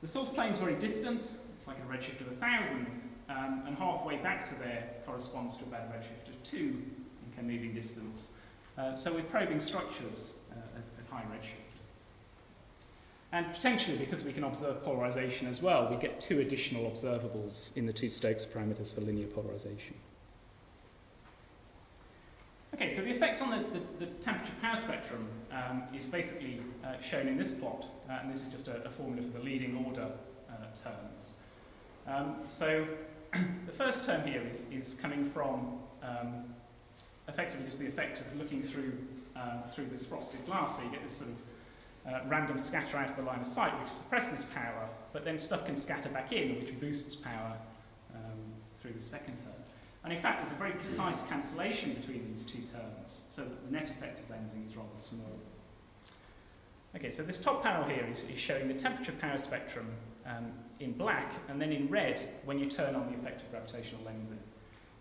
The source plane is very distant, it's like a redshift of 1,000, and halfway back to there corresponds to about a redshift of 2 in k-moving distance. So we're probing structures at high redshift. And potentially, because we can observe polarization as well, we get 2 additional observables in the 2 Stokes parameters for linear polarization. Okay, so the effect on the temperature power spectrum is basically shown in this plot, and this is just a formula for the leading order terms. So the first term here is coming from effectively just the effect of looking through this frosted glass, so you get this sort of random scatter out of the line of sight, which suppresses power, but then stuff can scatter back in, which boosts power through the second term. And in fact, there's a very precise cancellation between these 2 terms, so that the net effect of lensing is rather small. Okay, so this top panel here is showing the temperature power spectrum in black, and then in red when you turn on the effect of gravitational lensing.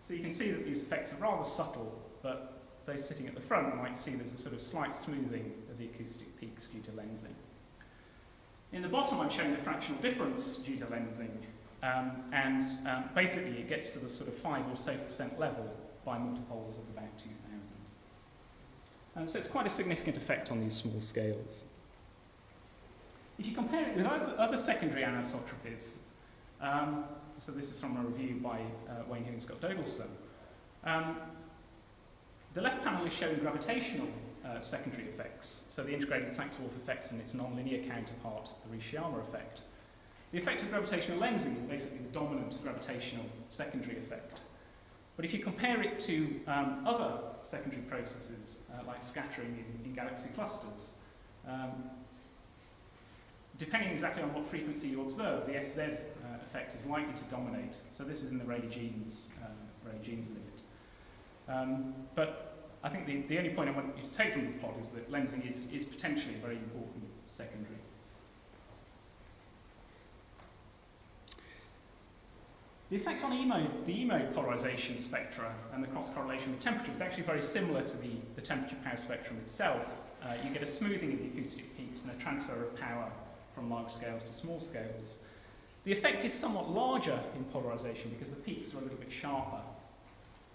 So you can see that these effects are rather subtle, but those sitting at the front might see there's a sort of slight smoothing of the acoustic peaks due to lensing. In the bottom, I'm showing the fractional difference due to lensing, and basically it gets to the sort of 5 or so % level by multiples of about 2,000. And so it's quite a significant effect on these small scales. If you compare it with other secondary anisotropies, so this is from a review by Wayne Hume and Scott Dodelson, the left panel is showing gravitational secondary effects, so the integrated Sachs-Wolf effect and its nonlinear counterpart, the Rishiyama effect. The effect of gravitational lensing is basically the dominant gravitational secondary effect. But if you compare it to other secondary processes, like scattering in galaxy clusters, depending exactly on what frequency you observe, the SZ effect is likely to dominate. So this is in the Rayleigh-Jeans limit. But I think the only point I want you to take from this plot is that lensing is potentially a very important secondary. The effect on the E-mode polarization spectra and the cross-correlation with temperature is actually very similar to the temperature power spectrum itself. You get a smoothing of the acoustic peaks and a transfer of power from large scales to small scales. The effect is somewhat larger in polarization because the peaks are a little bit sharper.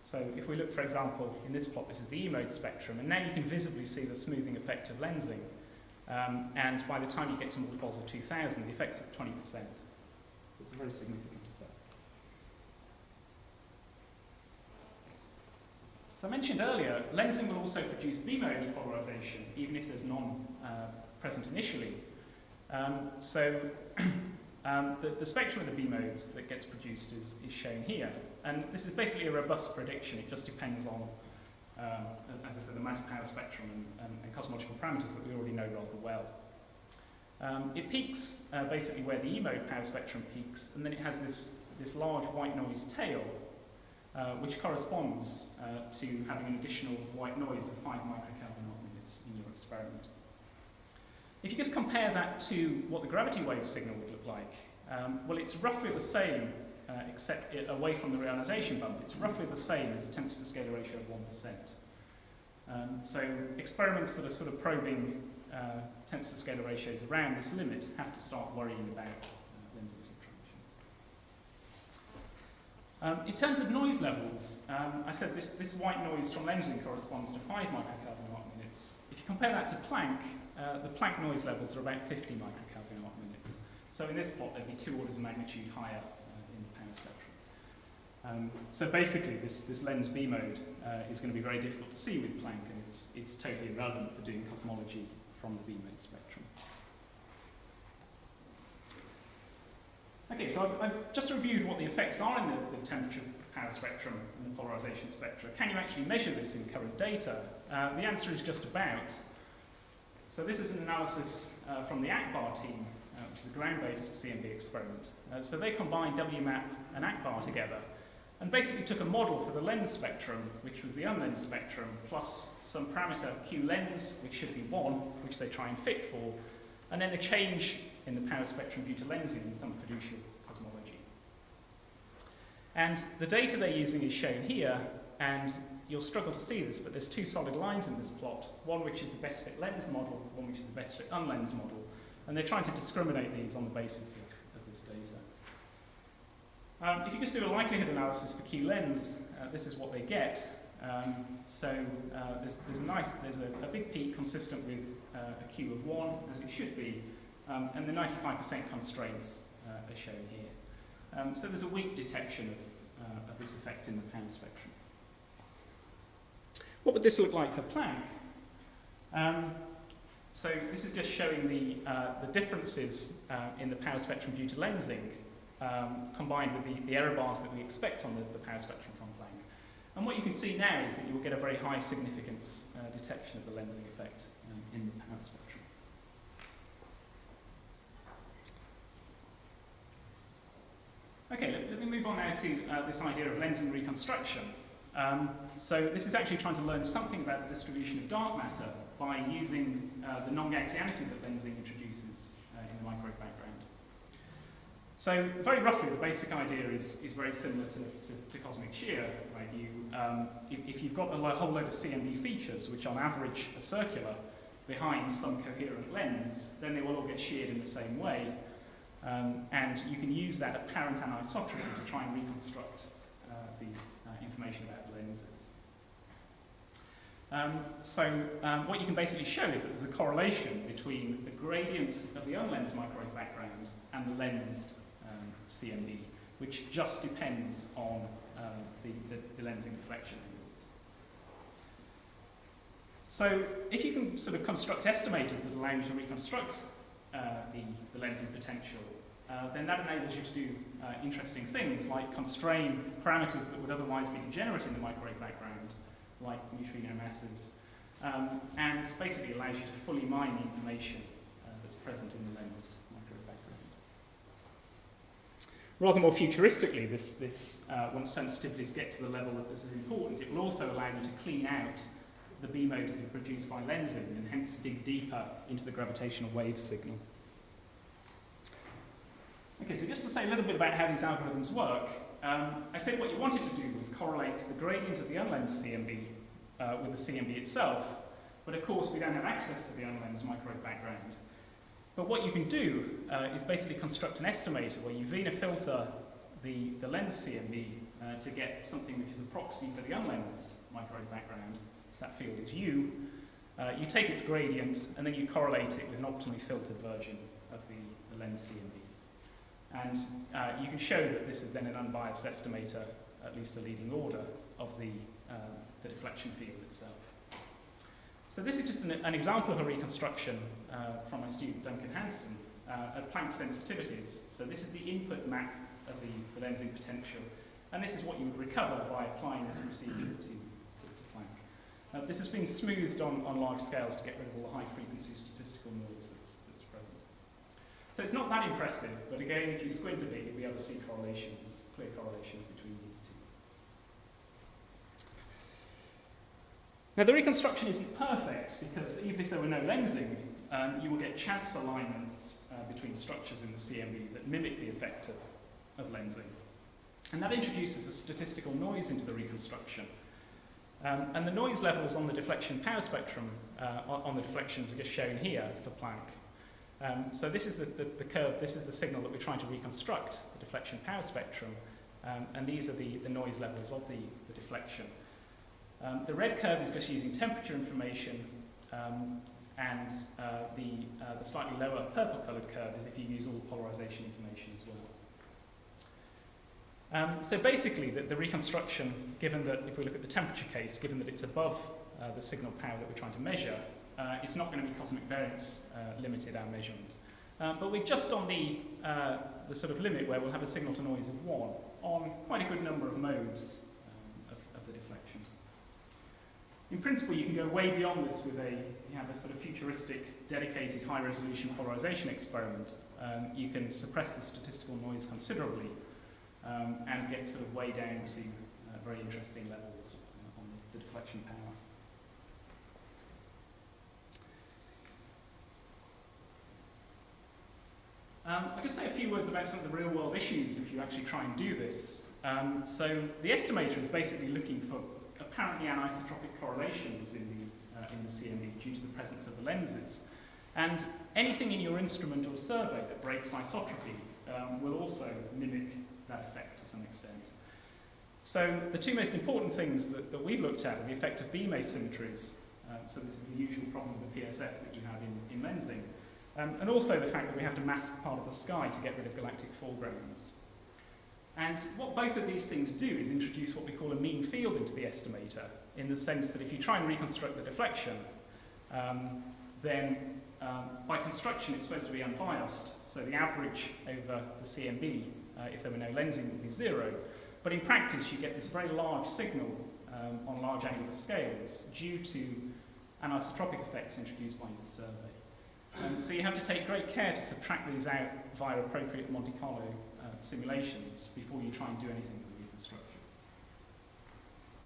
So if we look, for example, in this plot, this is the E-mode spectrum, and now you can visibly see the smoothing effect of lensing. And by the time you get to multiples of 2,000, the effect's at 20%. So it's a very significant effect. So I mentioned earlier, lensing will also produce B-mode polarization, even if there's none present initially. The spectrum of the B-modes that gets produced is shown here. And this is basically a robust prediction. It just depends on, as I said, the matter power spectrum and cosmological parameters that we already know rather well. It peaks basically where the E-mode power spectrum peaks, and then it has this large white noise tail, which corresponds to having an additional white noise of 5 microkelvin arc-minutes in your experiment. If you just compare that to what the gravity wave signal would look like, well, it's roughly the same, except away from the reionization bump. It's roughly the same as a tensor to scalar ratio of 1%. So experiments that are sort of probing tensor to scalar ratios around this limit have to start worrying about lensing subtraction. In terms of noise levels, I said this white noise from lensing corresponds to 5 microkelvin arc-minutes. If you compare that to Planck, the Planck noise levels are about 50 microkelvin arc-minutes. So in this plot, there'd be 2 orders of magnitude higher in the power spectrum. So basically, this lens B mode is going to be very difficult to see with Planck, and it's totally irrelevant for doing cosmology from the B mode spectrum. Okay, so I've just reviewed what the effects are in the temperature power spectrum and the polarization spectra. Can you actually measure this in current data? The answer is just about. So this is an analysis from the Akbar team, which is a ground-based CMB experiment. So they combined WMAP and Akbar together and basically took a model for the lens spectrum, which was the unlensed spectrum, plus some parameter Q lens, which should be 1, which they try and fit for, and then a change in the power spectrum due to lensing in some fiducial cosmology. And the data they're using is shown here, and you'll struggle to see this, but there's 2 solid lines in this plot, one which is the best fit lens model, one which is the best fit unlensed model, and they're trying to discriminate these on the basis this data. If you just do a likelihood analysis for Q lens, this is what they get. There's a big peak consistent with a Q of 1, as it should be, and the 95% constraints are shown here. So there's a weak detection of this effect in the power spectrum. What would this look like for Planck? So this is just showing the differences in the power spectrum due to lensing, combined with the error bars that we expect on the power spectrum from Planck. And what you can see now is that you will get a very high significance detection of the lensing effect in the power spectrum. Okay, let me move on now to this idea of lensing reconstruction. So this is actually trying to learn something about the distribution of dark matter by using the non-Gaussianity that lensing introduces in the microwave background. So very roughly, the basic idea is very similar to cosmic shear. Right? If you've got a whole load of CMB features, which on average are circular, behind some coherent lens, then they will all get sheared in the same way. And you can use that apparent anisotropy to try and reconstruct the information about the lenses. What you can basically show is that there's a correlation between the gradient of the unlensed microwave background and the lensed CMB, which just depends on the lensing deflection angles. So if you can sort of construct estimators that allow you to reconstruct the lensing potential, then that enables you to do interesting things like constrain parameters that would otherwise be degenerate in the microwave background, like neutrino masses, and basically allows you to fully mine the information that's present in the lensed microwave background. Rather more futuristically, once sensitivities get to the level that this is important, it will also allow you to clean out the B modes that are produced by lensing and hence dig deeper into the gravitational wave signal. Okay, so just to say a little bit about how these algorithms work, I said what you wanted to do was correlate the gradient of the unlensed CMB with the CMB itself, but of course we don't have access to the unlensed microwave background. But what you can do is basically construct an estimator where you Wiener filter the lensed CMB to get something which is a proxy for the unlensed microwave background. That field is U. You take its gradient and then you correlate it with an optimally filtered version of the lensed CMB. And you can show that this is then an unbiased estimator, at least a leading order, of the deflection field itself. So this is just an example of a reconstruction from my student Duncan Hansen at Planck sensitivities. So this is the input map of the lensing potential, and this is what you would recover by applying this procedure to Planck. This has been smoothed on large scales to get rid of all the high-frequency statistical noise that's present. So it's not that impressive, but again, if you squint a bit, you'll be able to see correlations, clear correlations between these two. Now, the reconstruction isn't perfect, because even if there were no lensing, you will get chance alignments between structures in the CMB that mimic the effect of lensing. And that introduces a statistical noise into the reconstruction. And the noise levels on the deflection power spectrum, on the deflections, are just shown here for Planck. So this is the curve, this is the signal that we're trying to reconstruct, the deflection power spectrum, and these are the noise levels of the deflection. The red curve is just using temperature information, and the slightly lower purple-coloured curve is if you use all the polarization information as well. So basically, the reconstruction, given that if we look at the temperature case, given that it's above the signal power that we're trying to measure, it's not going to be cosmic variance limited, our measurement. But we're just on the sort of limit where we'll have a signal to noise of 1 on quite a good number of modes of the deflection. In principle, you can go way beyond this with you have a sort of futuristic, dedicated, high-resolution polarization experiment. You can suppress the statistical noise considerably and get sort of way down to very interesting levels on the deflection power. I'll just say a few words about some of the real-world issues if you actually try and do this. So the estimator is basically looking for apparently anisotropic correlations in the CMB due to the presence of the lenses. And anything in your instrument or survey that breaks isotropy will also mimic that effect to some extent. So the two most important things that we've looked at are the effect of beam asymmetries. So this is the usual problem with the PSF that you have in lensing. And also the fact that we have to mask part of the sky to get rid of galactic foregrounds. And what both of these things do is introduce what we call a mean field into the estimator, in the sense that if you try and reconstruct the deflection, then by construction it's supposed to be unbiased, so the average over the CMB, if there were no lensing, would be 0. But in practice you get this very large signal on large angular scales due to anisotropic effects introduced by the survey. So you have to take great care to subtract these out via appropriate Monte Carlo simulations before you try and do anything